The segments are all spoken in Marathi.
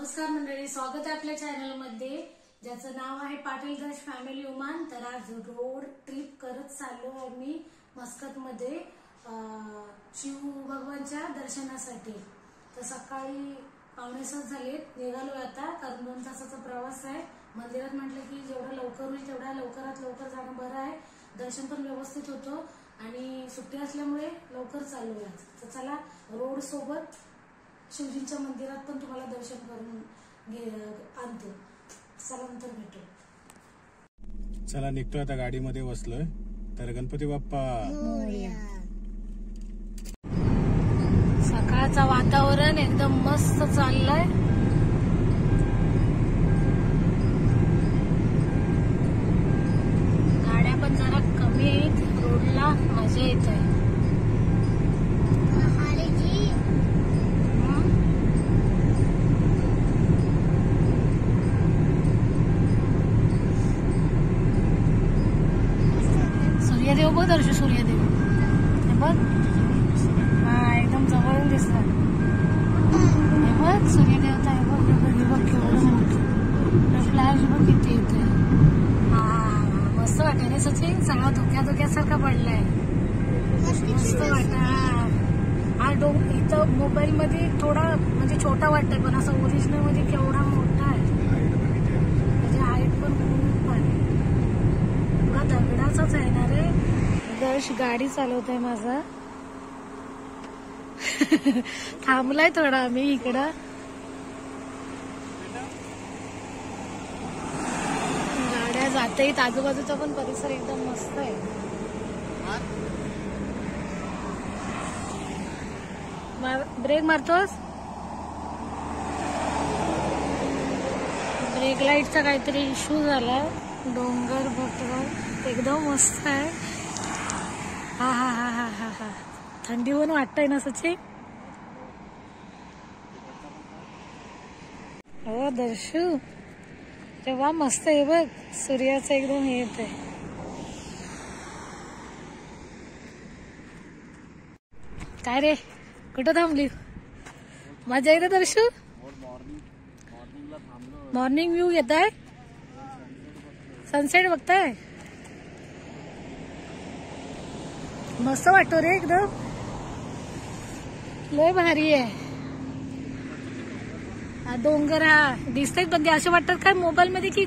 नमस्कार मंडळी, स्वागत आहे आपल्या चॅनल मध्ये ज्याचं नाव आहे पाटील दर्श फॅमिली उमान। तर आज रोड ट्रिप करत चाललो आहे मी मस्कत मध्ये शिव भगवानच्या दर्शनासाठी। तर सकाळी 5:45 झाले, निघालो आता, कारण 2 तासाचा प्रवास आहे। मंदिरात म्हटलं की जेवढं लवकर होईल तेवढा लवकरात लवकर जाणं बरं आहे, दर्शन पण व्यवस्थित होतं आणि सुट्टी असल्यामुळे लवकर चाललो आहे। तर चला, रोड सोबत शिवजींच्या मंदिरात पण तुम्हाला दर्शन करून आणते। चला, नंतर भेटू। चला, निघतोय आता, गाडीमध्ये बसलोय। तर गणपती बाप्पा मोरया। सकाळचं वातावरण एकदम मस्त चाललंय। गाड्या पण जरा कमी आहेत, रोडला मजा येत आहे। सूर्यदेव बघ, दर्श सूर्यदेव हे बघ, हा एकदम जवळून दिसतात। हे बघ सूर्यदेवता, हे बघ हे बघ केवढं मोठं फ्लॅश बघ किती येते। हा मस्त वाटत ना सचिन, सगळा धुक्यासारखा पडलाय, मस्त वाटत। हा इथं मोबाईल मध्ये थोडा म्हणजे छोटा वाटतंय, पण असं ओरिजिनल मध्ये केवढा मोठा आहे, म्हणजे हाईट पण खूप आहे, पुरा दगडाचाच आहे ना रे। दर्श गाडी चालवत आहे माझा, थांबलाय थोडा आम्ही इकडं। गाड्या जाते, आजूबाजूचा पण परिसर एकदम मस्त आहे। ब्रेक मारतोस? ब्रेक लाईटचा काहीतरी इश्यू झालाय। डोंगर बघ एकदम मस्त आहे। हा हा हा हा हा हा थंडी पण वाटतंय ना सचिन? हो दर्शू, तेव्हा मस्त आहे बघ, सूर्याचं एकदम हे येत आहे। काय रे, कुठं थांबली? मजा येते दर्शू? मॉर्निंग व्ह्यू येत आहे, सनसेट बघताय, मस्त वाटतो रे एकदम, लय भारी आहे। डोंगर हा दिसतात, पण ते असे वाटतात काय मोबाईल मध्ये की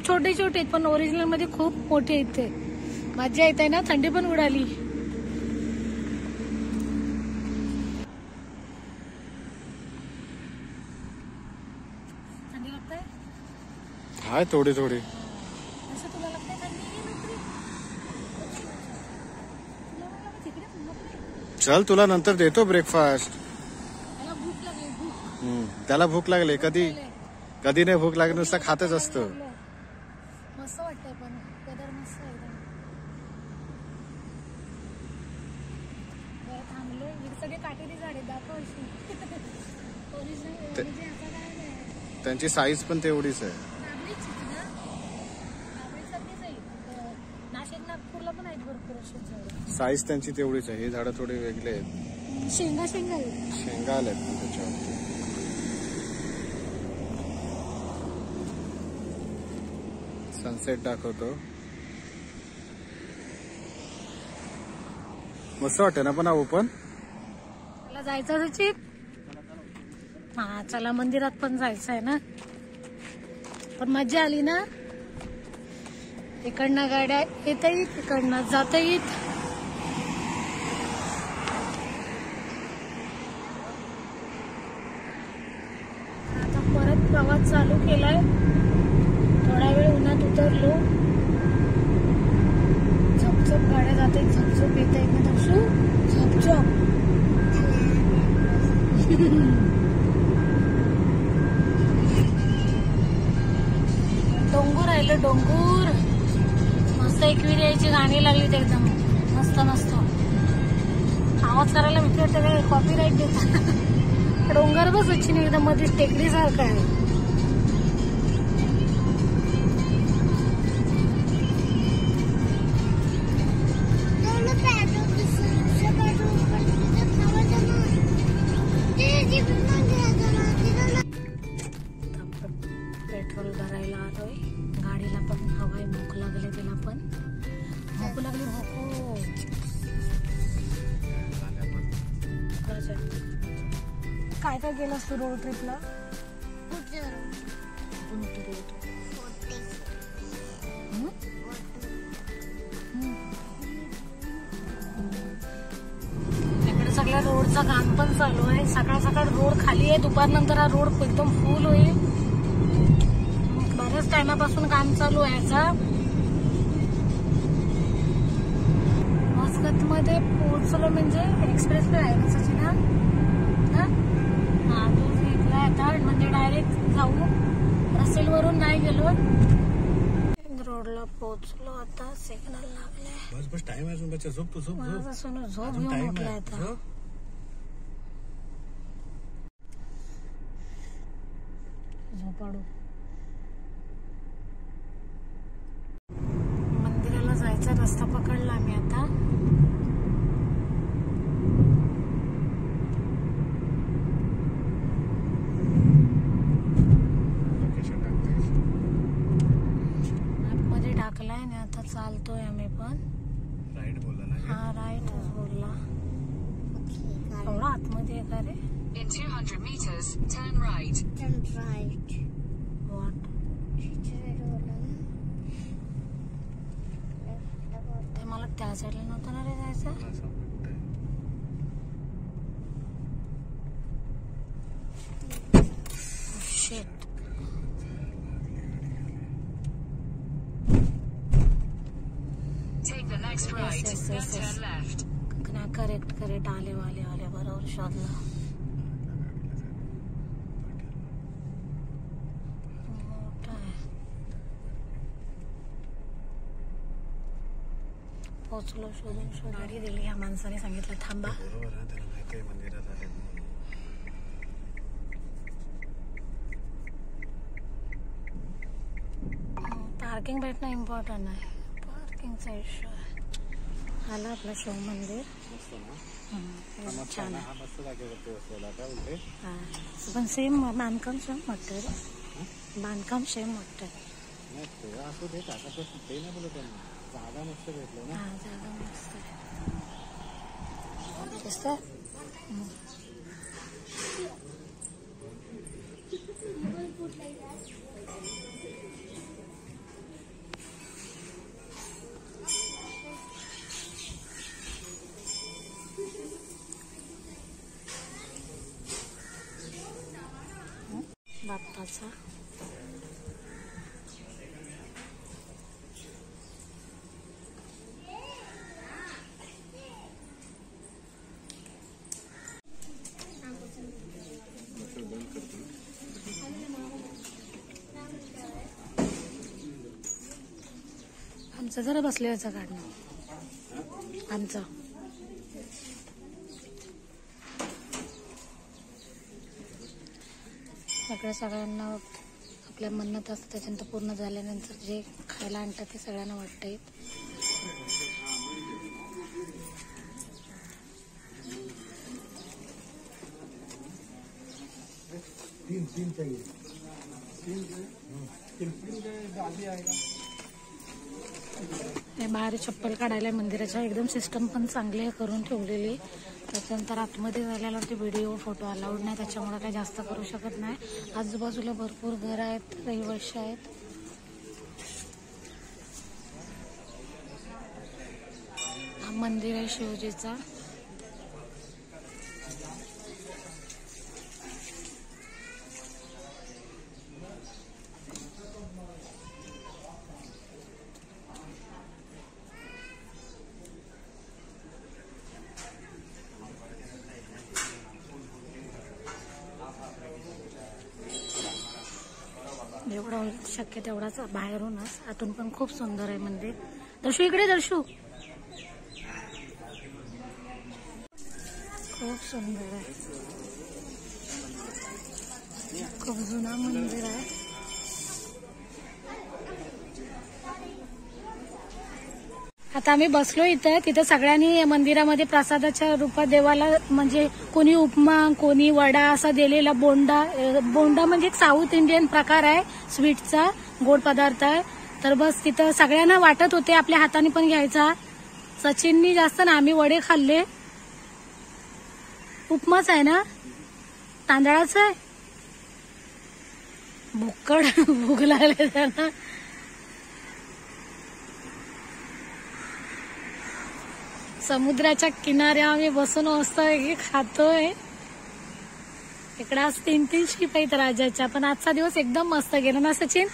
छोटे छोटे आहेत, पण ओरिजिनल मध्ये खूप मोठे आहेत ते। मजा येते ना, थंडी पण उडाली। थंडी लागते? हाय थोडी थोडी। तुला लागते थंडी? चल, तुला नंतर देतो ब्रेकफास्ट। त्याला भूक लागली, भूक। त्याला भूक लागली, कधी नाही भूक लागली, नुसता खातच असतो। मस्त वाटतंय, पण वेदर मस्त आहे एकदम। थांबलो, सगळे काटेरी झाडे दाखवायची, त्यांची साईज पण तेवढीच आहे। नाशिक नागपूरला पण आहेत भरपूर अशी झाडं, साईज त्यांची तेवढीच आहे। हे झाडं थोडे वेगळे आहेत, शेंगा आल्यात त्याच्यावरती। सनसेट दाखवतो, मस्त वाटतं ना पण हा ओपन। मला जायचं सचिन? हा चला, मंदिरात पण जायचं आहे ना, पण मजा आली ना। इकडनं गाड्या येत येत, इकडनं जाता येत। आता परत प्रवास चालू केलाय, थोडा वेळ उन्हात उतरलो। झपझप गाड्या जात आहेत, झपझप येत आहेत ना दर्शू, झपझप। डोंगर राहिलं, डोंगर मस्त। एकविरियाची गाणी लागली होती एकदम मस्त मस्त, आवाज करायला भीती वाटते काय, कॉपीराईट देतात। डोंगर बघ सचिन, एकदम मध्ये टेकडी सारखं आहे। पेट्रोल भरायला आलोय. गाडीला पण हवाय, भूक लागले तिला पण. भूक लागली भूक. काय काय केलंस तू रोड ट्रिपला? इकडे सगळ्या रोडचं काम पण चालू आहे. सकाळ सकाळ रोड खाली आहे, दुपारनंतर हा रोड एकदम फुल होईल. बऱ्याच टायमापासून काम चालू आहे याचा. मस्कत मध्ये पोहोचलो म्हणजे एक्सप्रेस वे आहे ना सचिना? हा तो इथला आता म्हणजे डायरेक्ट जाऊ. रसेल वरून नाही गेलो, रोडला पोहोचलो. आता सिग्नल लागले. बस बस टाइम आहे अजून. बच्चा झोप तू, झोप माझा सोनू झोप घेऊन उठलाय आता. झोपाडू. मंदिराला जायचा रस्ता पकडला मी आता. मध्ये टाकलाय ना आता. चालतोय आम्ही पण. राईट बोलला ना? हा राईटच बोलला. एवढा आतमध्ये आहे का रे? In 200 meters, turn right. Turn right. What? ते मला त्या साईडला नव्हतं ना रे जायचं. Shit. Take the next right, then turn left. Correct आले बरोबर शोधला. मोठा आहे. पोचलो. शोधून गाडी दिली. या माणसाने सांगितलं थांबा. बरोबर आहे, त्याला माहिती आहे मंदिरात आले. पार्किंग भेटणं इम्पॉर्टंट आहे. पार्किंगचा इश्यू आहे. आला आपला शिव मंदिर. छान आहे. पण सेम बांधकाम सेम वाटतं रे. बांधकाम सेम वाटतं. जागा मस्त भेटलो ना. हा जागा मस्त आहे. दिसतंय? बाप्पाचा. आमचं जरा बसल्याचं काढणं आमचं. सगळ्यांना आपल्या मन्नत असतं त्याच्यानंतर पूर्ण झाल्यानंतर जे खायला आणतात ते सगळ्यांना वाटतंय. बाहेर चप्पल काढायला मंदिराच्या एकदम सिस्टम पण चांगली आहे करून ठेवलेली. त्याच्यानंतर आतमध्ये झाल्यावरती व्हिडिओ फोटो अलाउड नाही, त्याच्यामुळे काही जास्त करू शकत नाही. आजूबाजूला भरपूर घर आहेत, रहिवाशी आहेत. हा मंदिर आहे शिवजीचा. जेवढा होईल शक्य तेवढाच बाहेरूनच. आतून पण खूप सुंदर आहे मंदिर. दर्शू इकडे, दर्शू. खूप सुंदर आहे. खूप जुना मंदिर आहे. आता आम्ही बसलो इथं. तिथं सगळ्यांनी मंदिरामध्ये प्रसादाच्या रूपात देवाला म्हणजे कोणी उपमा, कोणी वडा असा दिलेला. बोंडा म्हणजे एक साऊथ इंडियन प्रकार आहे स्वीटचा, गोड पदार्थ आहे. तर बस तिथं सगळ्यांना वाटत होते, आपल्या हाताने पण घ्यायचा. सचिननी जास्त ना, आम्ही वडे खाल्ले. उपमाच आहे ना, तांदळाचं आहे. भूक लागले त्यांना. समुद्राच्या किनाऱ्या आम्ही बसून मस्त खातोय. इकडे आज 3 शिप आहेत राजाच्या. पण आजचा दिवस एकदम मस्त गेला ना सचिन,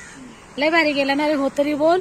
लय भारी गेला ना रे. हो तरी बोल.